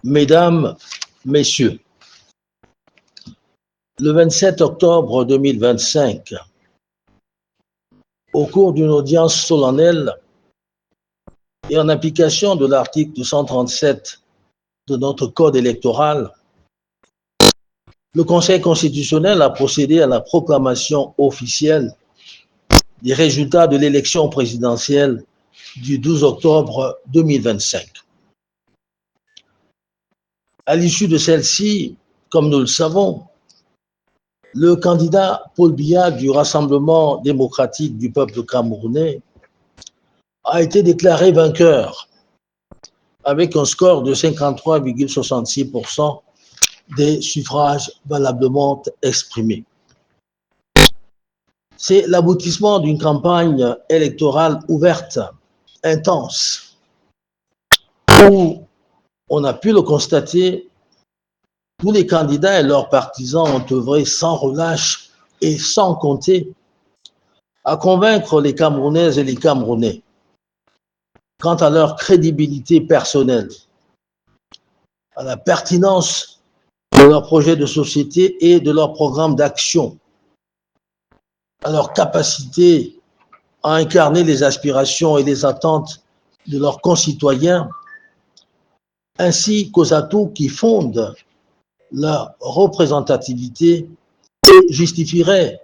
Mesdames, Messieurs, le 27 octobre 2025, au cours d'une audience solennelle et en application de l'article 137 de notre code électoral, le Conseil constitutionnel a procédé à la proclamation officielle des résultats de l'élection présidentielle du 12 octobre 2025. À l'issue de celle-ci, comme nous le savons, le candidat Paul Biya du Rassemblement démocratique du peuple camerounais a été déclaré vainqueur avec un score de 53,66% des suffrages valablement exprimés. C'est l'aboutissement d'une campagne électorale ouverte, intense, où on a pu le constater, tous les candidats et leurs partisans ont œuvré sans relâche et sans compter à convaincre les Camerounaises et les Camerounais quant à leur crédibilité personnelle, à la pertinence de leur projet de société et de leur programme d'action, à leur capacité à incarner les aspirations et les attentes de leurs concitoyens, ainsi qu'aux atouts qui fondent leur représentativité et justifieraient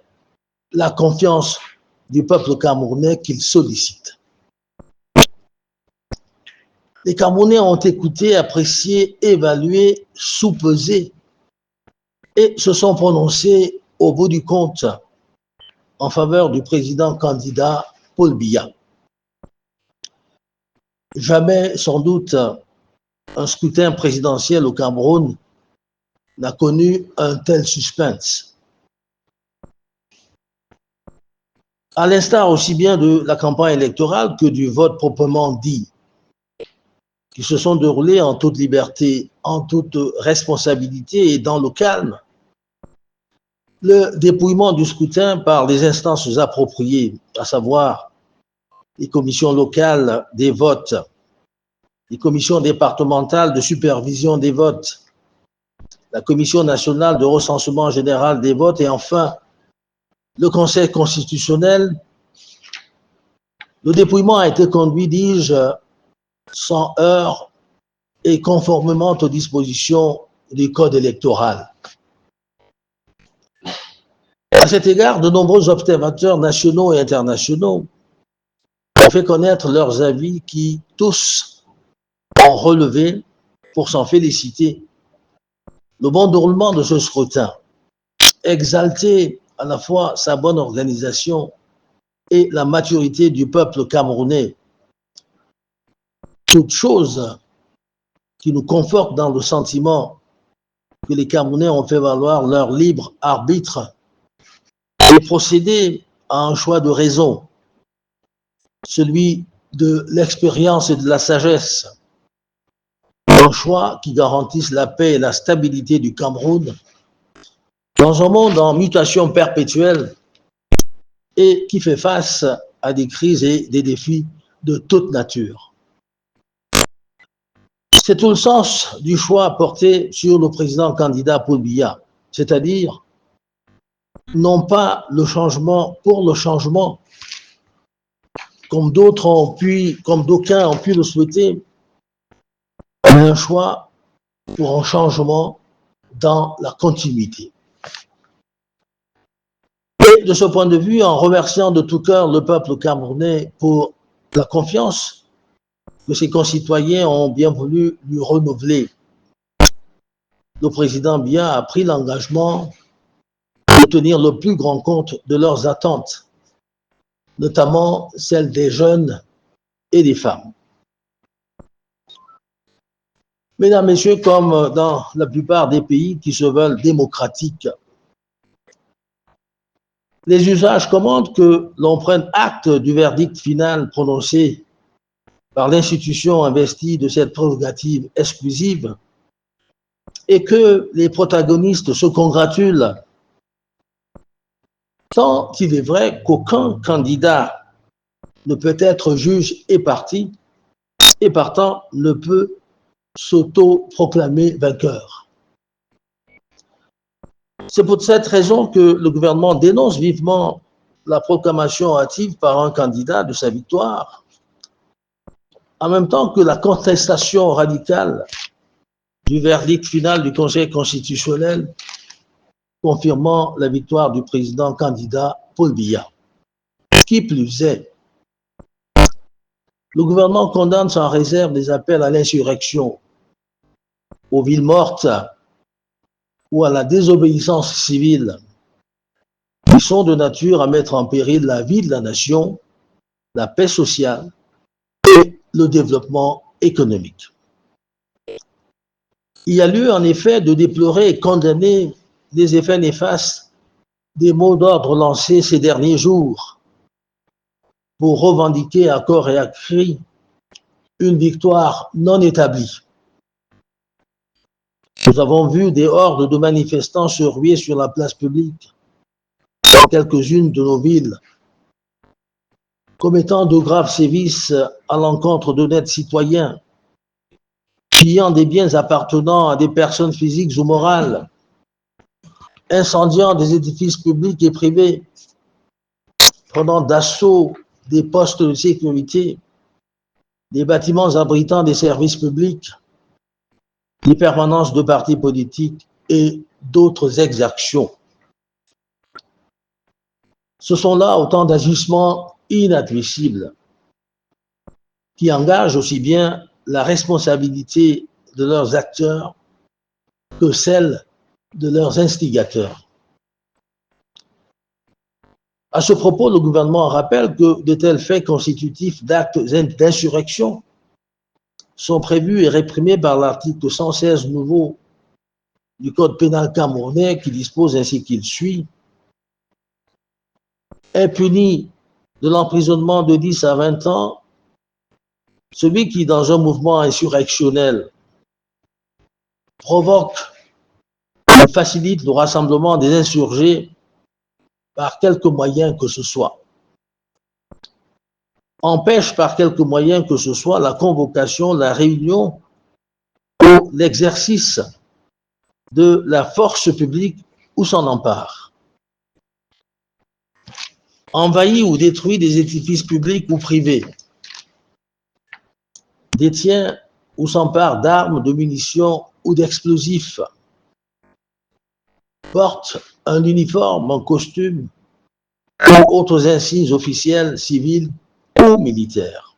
la confiance du peuple camerounais qu'ils sollicitent. Les Camerounais ont écouté, apprécié, évalué, soupesé et se sont prononcés au bout du compte en faveur du président candidat Paul Biya. Jamais, sans doute, un scrutin présidentiel au Cameroun n'a connu un tel suspense. À l'instar aussi bien de la campagne électorale que du vote proprement dit, qui se sont déroulés en toute liberté, en toute responsabilité et dans le calme, le dépouillement du scrutin par les instances appropriées, à savoir les commissions locales des votes, les commissions départementales de supervision des votes, la commission nationale de recensement général des votes et enfin le Conseil constitutionnel. Le dépouillement a été conduit, dis-je, sans heurts et conformément aux dispositions du code électoral. À cet égard, de nombreux observateurs nationaux et internationaux ont fait connaître leurs avis qui, tous, ont relevé, pour s'en féliciter, le bon déroulement de ce scrutin, exalté à la fois sa bonne organisation et la maturité du peuple camerounais. Toute chose qui nous conforte dans le sentiment que les Camerounais ont fait valoir leur libre arbitre et procéder à un choix de raison, celui de l'expérience et de la sagesse, un choix qui garantisse la paix et la stabilité du Cameroun dans un monde en mutation perpétuelle et qui fait face à des crises et des défis de toute nature. C'est tout le sens du choix porté sur le président candidat Paul Biya, c'est-à-dire non pas le changement pour le changement, comme d'aucuns ont pu le souhaiter, mais un choix pour un changement dans la continuité. Et de ce point de vue, en remerciant de tout cœur le peuple camerounais pour la confiance que ses concitoyens ont bien voulu lui renouveler, le président Biya a pris l'engagement de tenir le plus grand compte de leurs attentes, notamment celles des jeunes et des femmes. Mesdames, Messieurs, comme dans la plupart des pays qui se veulent démocratiques, les usages commandent que l'on prenne acte du verdict final prononcé par l'institution investie de cette prérogative exclusive et que les protagonistes se congratulent, tant il est vrai qu'aucun candidat ne peut être juge et partie et partant ne peut s'auto-proclamer vainqueur. C'est pour cette raison que le gouvernement dénonce vivement la proclamation hâtive par un candidat de sa victoire, en même temps que la contestation radicale du verdict final du Conseil constitutionnel confirmant la victoire du président candidat Paul Biya. Qui plus est, le gouvernement condamne sans réserve les appels à l'insurrection, aux villes mortes ou à la désobéissance civile, qui sont de nature à mettre en péril la vie de la nation, la paix sociale et le développement économique. Il y a lieu en effet de déplorer et condamner les effets néfastes des mots d'ordre lancés ces derniers jours pour revendiquer à corps et à cri une victoire non établie. Nous avons vu des hordes de manifestants se ruer sur la place publique dans quelques-unes de nos villes, commettant de graves sévices à l'encontre d'honnêtes citoyens, pillant des biens appartenant à des personnes physiques ou morales, incendiant des édifices publics et privés, prenant d'assaut des postes de sécurité, des bâtiments abritant des services publics, des permanences de partis politiques et d'autres exactions. Ce sont là autant d'agissements inadmissibles qui engagent aussi bien la responsabilité de leurs acteurs que celle de leurs instigateurs. À ce propos, le gouvernement rappelle que de tels faits constitutifs d'actes d'insurrection sont prévus et réprimés par l'article 116 nouveau du Code pénal camerounais qui dispose ainsi qu'il suit: est puni de l'emprisonnement de 10 à 20 ans celui qui, dans un mouvement insurrectionnel, provoque ou facilite le rassemblement des insurgés par quelque moyen que ce soit, empêche par quelque moyen que ce soit la convocation, la réunion ou l'exercice de la force publique ou s'en empare, envahit ou détruit des édifices publics ou privés, détient ou s'empare d'armes, de munitions ou d'explosifs, porte un uniforme, un costume ou autres insignes officiels, civils ou militaires.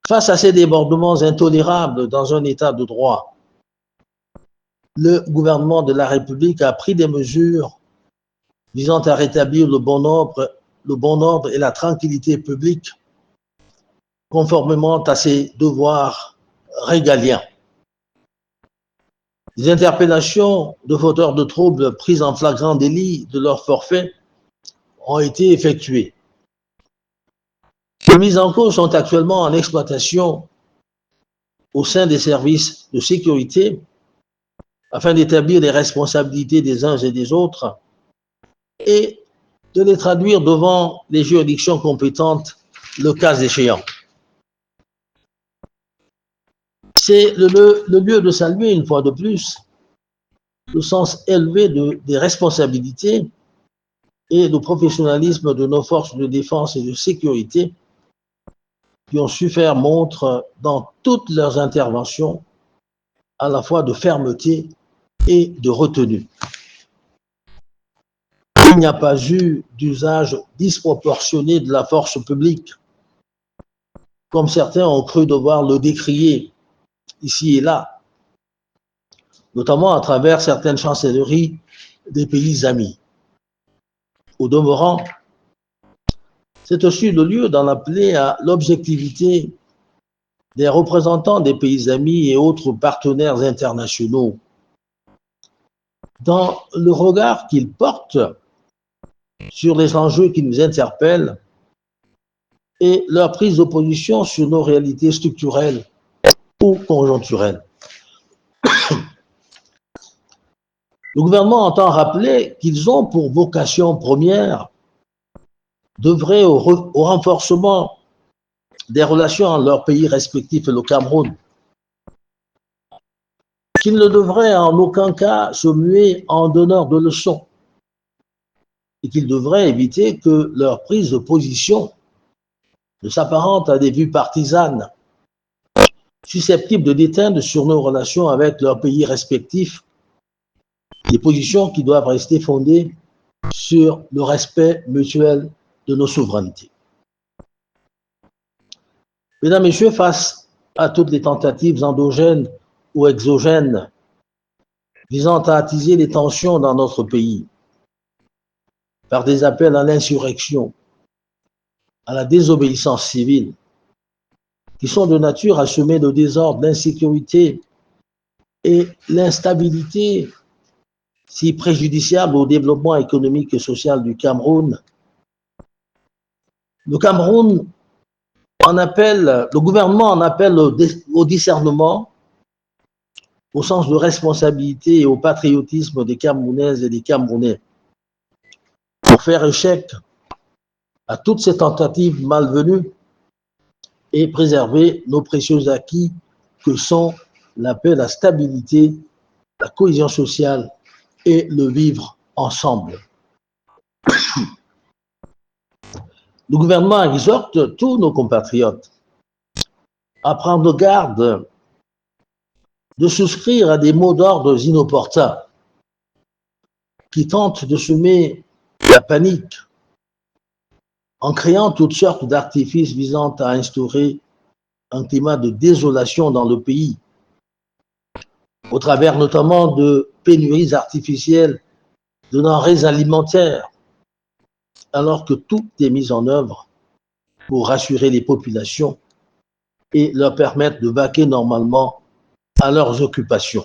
Face à ces débordements intolérables dans un état de droit, le gouvernement de la République a pris des mesures visant à rétablir le bon ordre et la tranquillité publique conformément à ses devoirs régaliens. Des interpellations de fauteurs de troubles pris en flagrant délit de leur forfait ont été effectuées. Les mises en cause sont actuellement en exploitation au sein des services de sécurité afin d'établir les responsabilités des uns et des autres et de les traduire devant les juridictions compétentes le cas échéant. C'est le lieu de saluer une fois de plus le sens élevé des responsabilités et le professionnalisme de nos forces de défense et de sécurité qui ont su faire montre dans toutes leurs interventions à la fois de fermeté et de retenue. Il n'y a pas eu d'usage disproportionné de la force publique, comme certains ont cru devoir le décrier ici et là, notamment à travers certaines chancelleries des pays amis. Au demeurant, c'est aussi le lieu d'en appeler à l'objectivité des représentants des pays amis et autres partenaires internationaux dans le regard qu'ils portent sur les enjeux qui nous interpellent et leur prise de position sur nos réalités structurelles ou conjoncturelles. Le gouvernement entend rappeler qu'ils ont pour vocation première d'œuvrer au renforcement des relations entre leurs pays respectifs et le Cameroun, qu'ils ne devraient en aucun cas se muer en donneurs de leçons et qu'ils devraient éviter que leur prise de position ne s'apparente à des vues partisanes susceptibles de déteindre sur nos relations avec leurs pays respectifs, des positions qui doivent rester fondées sur le respect mutuel de nos souverainetés. Mesdames, Messieurs, face à toutes les tentatives endogènes ou exogènes visant à attiser les tensions dans notre pays par des appels à l'insurrection, à la désobéissance civile, qui sont de nature à semer le désordre, l'insécurité et l'instabilité si préjudiciable au développement économique et social du Cameroun. Le gouvernement en appelle au discernement, au sens de responsabilité et au patriotisme des Camerounaises et des Camerounais, pour faire échec à toutes ces tentatives malvenues et préserver nos précieux acquis que sont la paix, la stabilité, la cohésion sociale et le vivre ensemble. Le gouvernement exhorte tous nos compatriotes à prendre garde de souscrire à des mots d'ordre inopportuns qui tentent de semer la panique en créant toutes sortes d'artifices visant à instaurer un climat de désolation dans le pays, au travers notamment de pénuries artificielles de denrées alimentaires, alors que tout est mis en œuvre pour rassurer les populations et leur permettre de vaquer normalement à leurs occupations.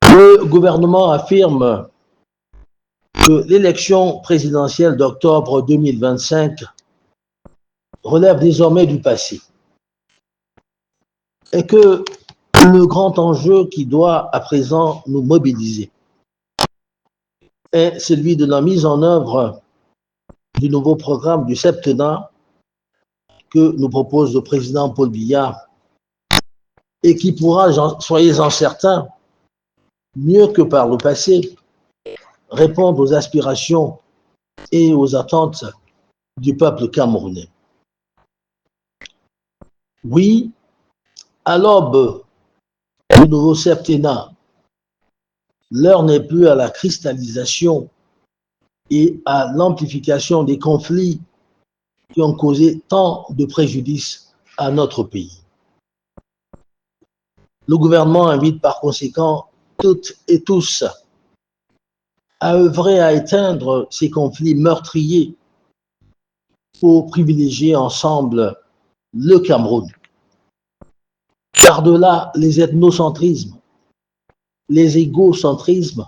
Le gouvernement affirme que l'élection présidentielle d'octobre 2025 relève désormais du passé et que le grand enjeu qui doit à présent nous mobiliser est celui de la mise en œuvre du nouveau programme du septennat que nous propose le président Paul Biya et qui pourra, soyez-en certains, mieux que par le passé, répondre aux aspirations et aux attentes du peuple camerounais. Oui, à l'aube du nouveau septennat, l'heure n'est plus à la cristallisation et à l'amplification des conflits qui ont causé tant de préjudice à notre pays. Le gouvernement invite par conséquent toutes et tous à œuvrer à éteindre ces conflits meurtriers pour privilégier ensemble le Cameroun. Par-delà les ethnocentrismes, les égocentrismes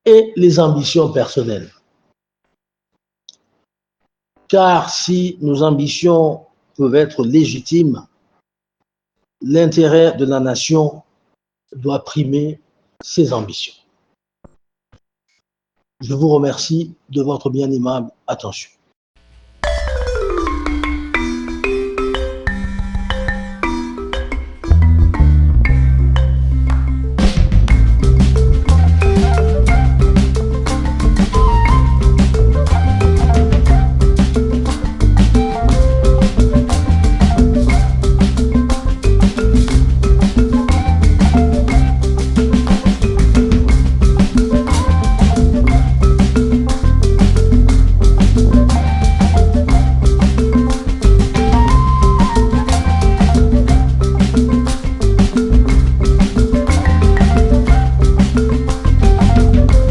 et les ambitions personnelles. Car si nos ambitions peuvent être légitimes, l'intérêt de la nation doit primer ses ambitions. Je vous remercie de votre bien aimable attention.